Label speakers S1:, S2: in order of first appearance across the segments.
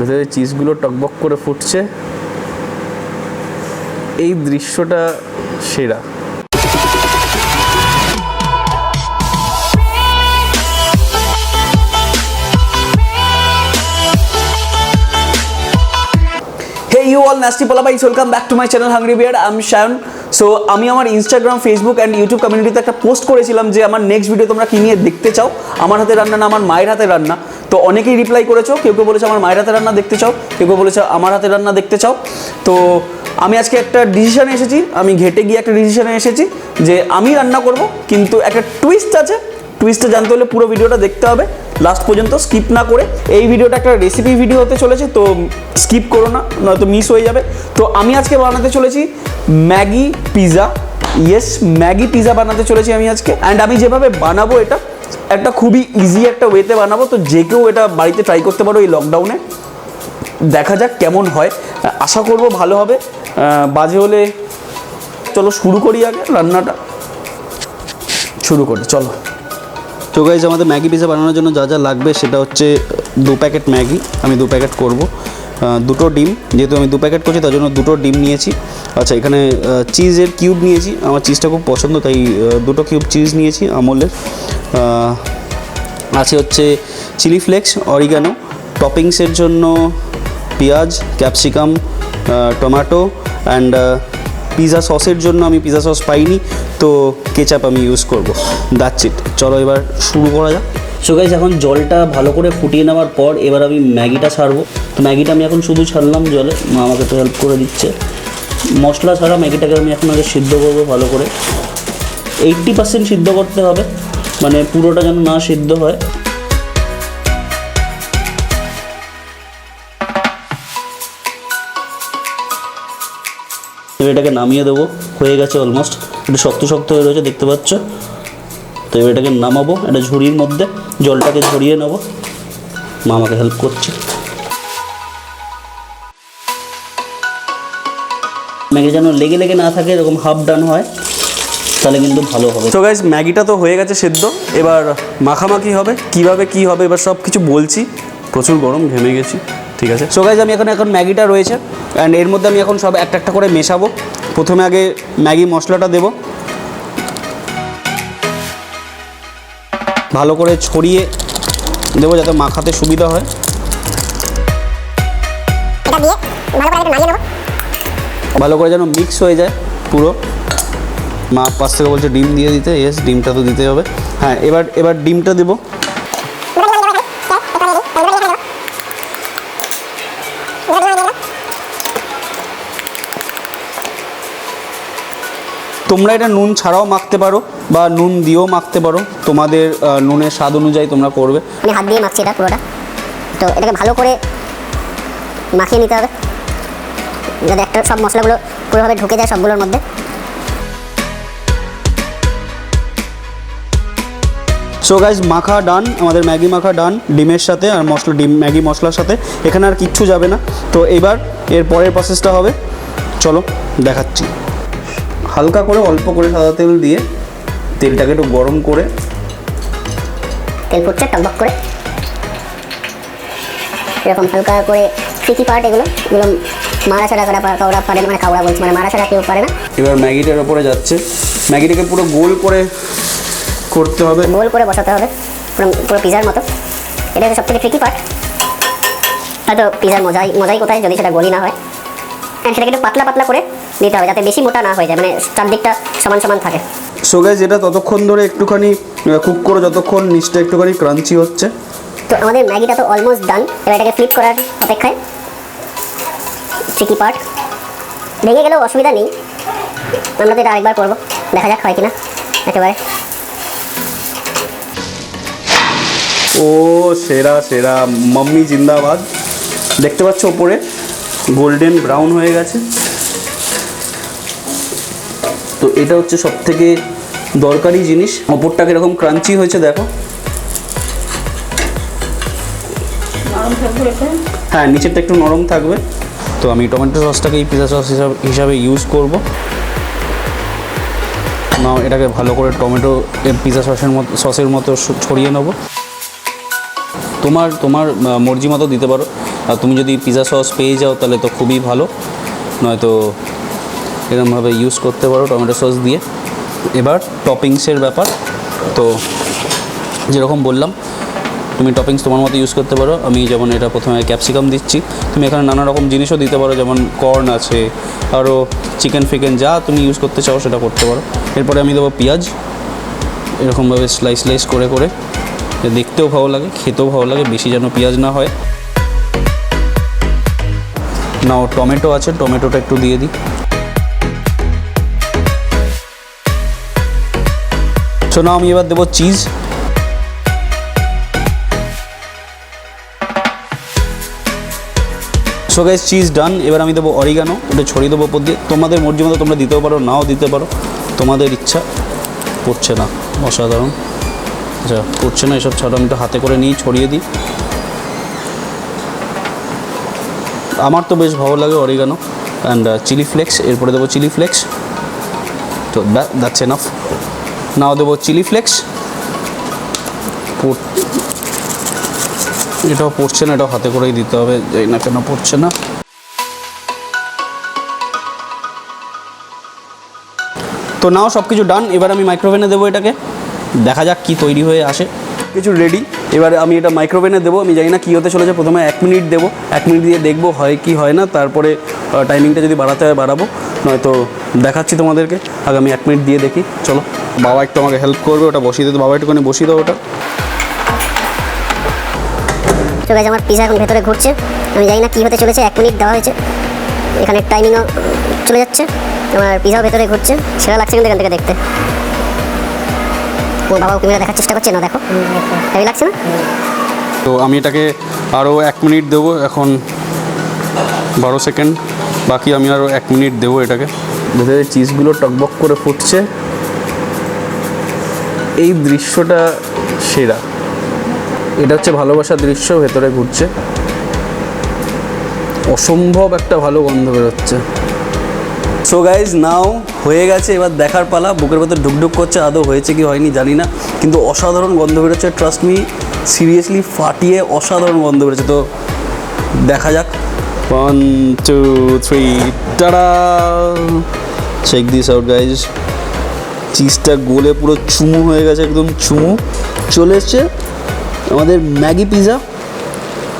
S1: ভেতরে চিজগুলো টকবক করে ফুটছে। এই দৃশ্যটা সেরা।
S2: Hey you all nasty palabai, welcome back to my channel Hungry Beard. I'm Shayan. So আমি আমার ইনস্টাগ্রাম, ফেসবুক অ্যান্ড ইউটিউব কমিউনিটিতে একটা পোস্ট করেছিলাম যে আমার নেক্সট ভিডিও তোমরা কী নিয়ে দেখতে চাও, আমার হাতে রান্না না আমার মায়ের হাতে রান্না। তো অনেকেই রিপ্লাই করেছো, কেউ কেউ বলেছে আমার মায়ের হাতে রান্না দেখতে চাও, কেউ কেউ বলেছে আমার হাতে রান্না দেখতে চাও। তো আমি আজকে একটা ডিসিশনে এসেছি, আমি ঘেটে গিয়ে একটা ডিসিশনে এসেছি যে আমি রান্না করব, কিন্তু একটা টুইস্ট আছে। টুইস্টটা জানতে হলে পুরো ভিডিওটা দেখতে হবে লাস্ট পর্যন্ত, স্কিপ না করে। এই ভিডিওটা একটা রেসিপি ভিডিও হতে চলেছে, তো স্কিপ করো না, নয়তো মিস হয়ে যাবে। তো আমি আজকে বানাতে চলেছি Maggi pizza. Yes, Maggi pizza বানাতে চলেছি আমি আজকে। অ্যান্ড আমি যেভাবে বানাবো এটা একটা খুবই ইজি একটা ওয়েতে বানাবো, তো যে কেউ এটা বাড়িতে ট্রাই করতে পারো এই লকডাউনে। দেখা যাক কেমন হয়, আশা করবো ভালো হবে। বাজে হলে চলো শুরু করি, আগে রান্নাটা শুরু করি চলো।
S1: তো গাইজ আমাদের ম্যাগি পিৎজা বানানোর জন্য যা যা লাগবে সেটা হচ্ছে 2 প্যাকেট ম্যাগি, আমি 2 প্যাকেট করবো। 2টো ডিম, যেহেতু আমি 2 প্যাকেট করছি তার জন্য 2টো ডিম নিয়েছি। আচ্ছা, এখানে চিজের কিউব নিয়েছি, আমার চিজটা খুব পছন্দ তাই 2টো কিউব চিজ নিয়েছি আমলের। আছে হচ্ছে চিলি ফ্লেক্স, অরিগানো, টপিংসের জন্য পেঁয়াজ, ক্যাপসিকাম, টমেটো অ্যান্ড পিৎজা সসের জন্য আমি পিৎজা সস পাইনি, তো কেচাপ আমি ইউজ করবো। That's it. চলো এবার শুরু করা যাক।
S2: সো গাইস, এখন জলটা ভালো করে ফুটিয়ে নেওয়ার পর এবার আমি ম্যাগিটা ছাড়বো। তো ম্যাগিটা আমি এখন শুধু ছাড়লাম জলে, মা আমাকে তো হেল্প করে দিচ্ছে। মশলা ছাড়া ম্যাগিটাকে আমি এখন আগে সিদ্ধ করবো ভালো করে। 80% সিদ্ধ করতে হবে, মানে পুরোটা যেন না সিদ্ধ হয়। এবার এটাকে নামিয়ে দেবো, হয়ে গেছে অলমোস্ট। একটু শক্ত শক্ত হয়ে রয়েছে দেখতে পাচ্ছ। তো এবার এটাকে নামাবো একটা ঝুড়ির মধ্যে, জলটাকে ঝরিয়ে নেবো। মা আমাকে হেল্প করছে। ম্যাগি যেন লেগে লেগে না থাকে, এরকম হাফ ডান হয়, তাহলে কিন্তু ভালো হবে।
S1: তো গাইজ ম্যাগিটা তো হয়ে গেছে সেদ্ধ, এবার মাখামাখি হবে। কীভাবে কী হবে এবার সব কিছু বলছি। প্রচুর গরম, ঘেমে গেছি। ঠিক আছে।
S2: সো গাইজ, আমি এখন ম্যাগিটা রয়েছে অ্যান্ড এর মধ্যে আমি এখন সব একটা একটা করে মেশাবো।
S1: প্রথমে আগে ম্যাগি মশলাটা দেবো, ভালো করে ছড়িয়ে দেবো যাতে মাখাতে সুবিধা হয়। ভালো করে যেন মিক্স হয়ে যায় পুরো। মা পাশ থেকে বলছে ডিম দিয়ে দিতে। ইয়েস, ডিমটা তো দিতে হবে। হ্যাঁ, এবার ডিমটা দেবো। তোমরা এটা নুন ছাড়াও মাখতে পারো বা নুন দিয়েও মাখতে পারো, তোমাদের নুনের স্বাদ অনুযায়ী তোমরা করবে।
S3: আমি হাত দিয়ে মাখছি এটা পুরোটা। তো এটাকে ভালো করে মাখিয়ে নিতে হবে যাতে একটা সব মশলাগুলো পুরোভাবে ঢুকে যায় সবগুলোর মধ্যে।
S1: সো গাইজ, মাখা ডান, আমাদের ম্যাগি মাখা ডান ডিমের সাথে আর ম্যাগি মশলার সাথে। এখানে আর কিচ্ছু যাবে না। তো এবার এর পরের প্রসেসটা হবে, চলো দেখাচ্ছি। হালকা করে অল্প করে সাদা তেল দিয়ে তেলটাকে একটু গরম করে,
S3: তেল ফুটছে টকবক করে, এরকম হালকা করে ফিকি পার্ট এগুলো মারা ছাড়া কাউরা পারে না, মানে কাউরা বলছি, মানে মারা ছাড়া কেউ পারে না।
S1: এবার ম্যাগিটার ওপরে যাচ্ছে। ম্যাগিটাকে পুরো গোল করে করতে হবে,
S3: গোল করে বসাতে হবে পুরো পিজার মতো। এটা হচ্ছে সবথেকে ট্রিকি পার্ট। হয়তো পিজার মজাই কোথায় যদি সেটা গলি না হয়। অ্যান্ড সেটাকে একটু পাতলা পাতলা করে দিতে হবে যাতে বেশি মোটা না হয়ে যায়, মানে চারদিকটা সমান সমান থাকে।
S1: সো গাইজ, এটা ততক্ষণ ধরে একটুখানি কুক করো যতক্ষণ নিচটা একটুখানি ক্রাঞ্চি হচ্ছে।
S3: তো আমাদের ম্যাগিটা তো অলমোস্ট ডান। এবার এটাকে ফ্লিপ করার অপেক্ষায়। ট্রিকি পার্ট ভেঙে গেলেও অসুবিধা নেই, আমরা তো এটা আরেকবার করবো, দেখা যাক হয় কিনা একেবারে।
S1: ও সেরা সেরা, মাম্মি জিন্দাবাদ। দেখতে পাচ্ছ ওপরে গোল্ডেন ব্রাউন হয়ে গেছে। তো এটা হচ্ছে সবথেকে দরকারি জিনিস। ওপরটা কীরকম ক্রাঞ্চি হয়েছে দেখো। হ্যাঁ, নিচেরটা একটু নরম থাকবে। তো আমি টমেটো সসটাকে এই পিৎজা সস হিসাবে ইউজ করব। নাও এটাকে ভালো করে টমেটো পিৎজা সসের মতো ছড়িয়ে নেব। তোমার মর্জি মতো দিতে পারো। আর তুমি যদি পিৎজা সস পেয়ে যাও তাহলে তো খুবই ভালো, নয়তো এরকমভাবে ইউজ করতে পারো টমেটো সস দিয়ে। এবার টপিংসের ব্যাপার, তো যেরকম বললাম তুমি টপিংস তোমার মতো ইউজ করতে পারো। আমি যেমন এটা প্রথমে ক্যাপসিকাম দিচ্ছি, তুমি এখানে নানা রকম জিনিসও দিতে পারো, যেমন কর্ন আছে, আরও চিকেন ফিকেন যা তুমি ইউজ করতে চাও সেটা করতে পারো। এরপরে আমি দেবো পেঁয়াজ, এরকমভাবে স্লাইস স্লাইস করে করে, দেখতেও ভালো লাগে, খেতেও ভালো লাগে, বেশি যেন পেঁয়াজ না হয়। নাও টমেটো আছে, টমেটোটা একটু দিয়ে দিই। সো নাও আমি এবার দেবো চিজ। সো গাইস চিজ ডান। এবার আমি দেবো অরিগানো, ওটা ছড়িয়ে দেবো ওপর দিয়ে। তোমাদের মর্জি মতো তোমরা দিতেও পারো, নাও দিতে পারো, তোমাদের ইচ্ছা। পড়ছে না, অসাধারণ। আচ্ছা পড়ছে না, এসব ছাড়া আমি তো হাতে করে নিয়ে ছড়িয়ে দিই। আমার তো বেশ ভালো লাগে অরিগানো। অ্যান্ড চিলি ফ্লেক্স, এরপরে দেবো চিলি ফ্লেক্স। তো দ্যাটস এনাফ। নাও দেবো চিলি ফ্লেক্স। এটাও পড়ছে না, এটাও হাতে করেই দিতে হবে, যাই না কেন পড়ছে না। তো নাও সব কিছু ডান। এবার আমি মাইক্রোওভেনে দেবো এটাকে, দেখা যাক কি তৈরি হয়ে আসে। কিছু রেডি, এবার আমি এটা মাইক্রোওভেনে দেবো। আমি জানি না কী হতে চলেছে, প্রথমে 1 মিনিট দেবো, 1 মিনিট দিয়ে দেখবো হয় কি হয় না, তারপরে টাইমিংটা যদি বাড়াতে হয় বাড়াবো, নয়তো দেখাচ্ছি তোমাদেরকে। আগে আমি 1 মিনিট দিয়ে দেখি। চলো, বাবা একটু আমাকে হেল্প করবে, ওটা বসিয়ে দিতে, বাবা একটুখানি বসিয়ে দাও ওটা।
S3: তো গাইস আমার পিজা এখন ভেতরে ঘুরছে, আমি জানি না কী হতে চলেছে। 1 মিনিট দেওয়া হয়েছে, এখানে টাইমিংও চলে যাচ্ছে, আমার পিজাও ভেতরে ঘুরছে। সেরা লাগছে কিন্তু এখান থেকে দেখতে। ও বাবা ক্যামেরা দেখার চেষ্টা করছে না, দেখো হেভি লাগছে না?
S1: তো আমি এটাকে আরও 1 মিনিট দেবো, এখন 12 সেকেন্ড বাকি, আমি আরও 1 মিনিট দেবো এটাকে। ভেতরে চিজগুলো টকবক করে ফুটছে, এই দৃশ্যটা সেরা। এটা হচ্ছে ভালোবাসার দৃশ্য, ভেতরে ঘুরছে, অসম্ভব একটা ভালো গন্ধ বেরোচ্ছে। সো গাইজ নাও হয়ে গেছে, এবার দেখার পালা। বুকের ভেতর ঢুকঢুক করছে, আদৌ হয়েছে কি হয়নি জানি না, কিন্তু অসাধারণ গন্ধ বেরোচ্ছে। ট্রাস্ট মি, সিরিয়াসলি ফাটিয়ে অসাধারণ গন্ধ বেরোচ্ছে। তো দেখা যাক। 1 2 3 tata. Check this out guys, চিজটা গলে পুরো চুমু হয়ে গেছে, একদম চুমু চলে এসছে আমাদের ম্যাগি পিৎজা।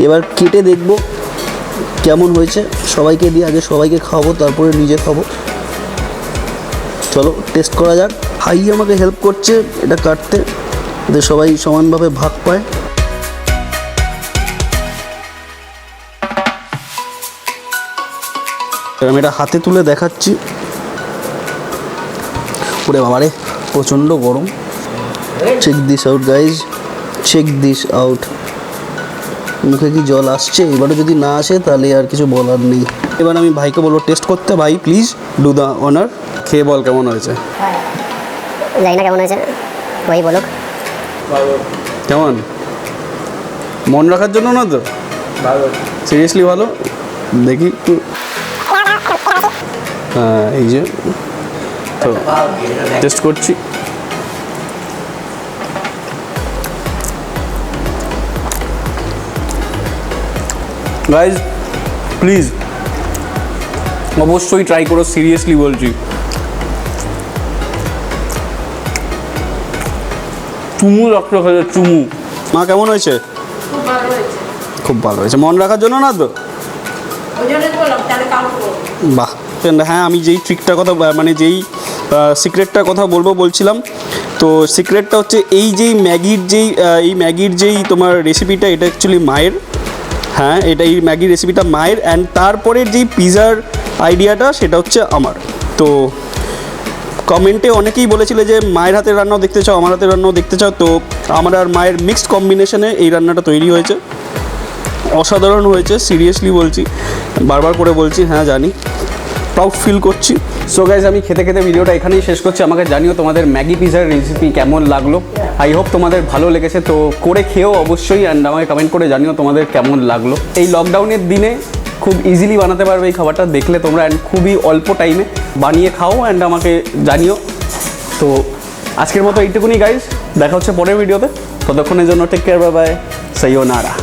S1: এবার কেটে দেখবো কেমন হয়েছে, সবাইকে দিয়ে আগে সবাইকে খাবো, তারপরে নিজে খাবো। চলো টেস্ট করা যাক। ভাই আমাকে হেল্প করছে এটা কাটতে, যাতে সবাই সমানভাবে ভাগ পায়। আমি এটা হাতে তুলে দেখাচ্ছি। ওরে বাবারে প্রচণ্ড গরম। Check this out guys, check this out. মুখে কি জল আসছে? এবারে যদি না আসে তাহলে আর কিছু বলার নেই। এবার আমি ভাইকে বলবো টেস্ট করতে। ভাই প্লিজ ডু দ্য অনার, খেয়ে বল কেমন হয়েছে।
S3: জানি না কেমন হয়েছে, ভাই বলুক।
S1: কেমন? মন রাখার জন্য না তো? সিরিয়াসলি ভালো। দেখি একটু, হ্যাঁ এই যে তো টেস্ট করছি। গাইজ প্লিজ অবশ্যই ট্রাই করো, সিরিয়াসলি বলছি। চুমু রক্ত খেয়ে চুমু। মা কেমন হয়েছে? খুব ভালো হয়েছে। মন রাখার জন্য না তো? বাহ। হ্যাঁ আমি যেই ট্রিকটার কথা মানে যেই সিক্রেটটার কথা বলছিলাম, তো সিক্রেটটা হচ্ছে এই ম্যাগির যেই তোমার রেসিপিটা, এটা অ্যাকচুয়ালি মায়ের। হ্যাঁ এটা এই ম্যাগির রেসিপিটা মায়ের, অ্যান্ড তারপরের যেই পিৎজার আইডিয়াটা সেটা হচ্ছে আমার। তো কমেন্টে অনেকেই বলেছিলে যে মায়ের হাতের রান্নাও দেখতে চাও, আমার হাতের রান্নাও দেখতে চাও। তো আমার আর মায়ের মিক্সড কম্বিনেশনে এই রান্নাটা তৈরি হয়েছে, অসাধারণ হয়েছে, সিরিয়াসলি বলছি, বারবার করে বলছি। হ্যাঁ জানি, প্রাউড ফিল করছি। সো গাইজ আমি খেতে খেতে ভিডিওটা এখানেই শেষ করছি। আমাকে জানিও তোমাদের ম্যাগি পিৎজার রেসিপি কেমন লাগলো। আই হোপ তোমাদের ভালো লেগেছে। তো করে খেয়েও অবশ্যই, অ্যান্ড আমাকে কমেন্ট করে জানিও তোমাদের কেমন লাগলো। এই লকডাউনের দিনে খুব ইজিলি বানাতে পারবে এই খাবারটা, দেখলে তোমরা, অ্যান্ড খুবই অল্প টাইমে বানিয়ে খাও, অ্যান্ড আমাকে জানিও। তো আজকের মতো এইটুকুনি গাইজ, দেখা হচ্ছে পরের ভিডিওতে। ততক্ষণের জন্য টেক কেয়ার, বাই বাই, সায়োনারা।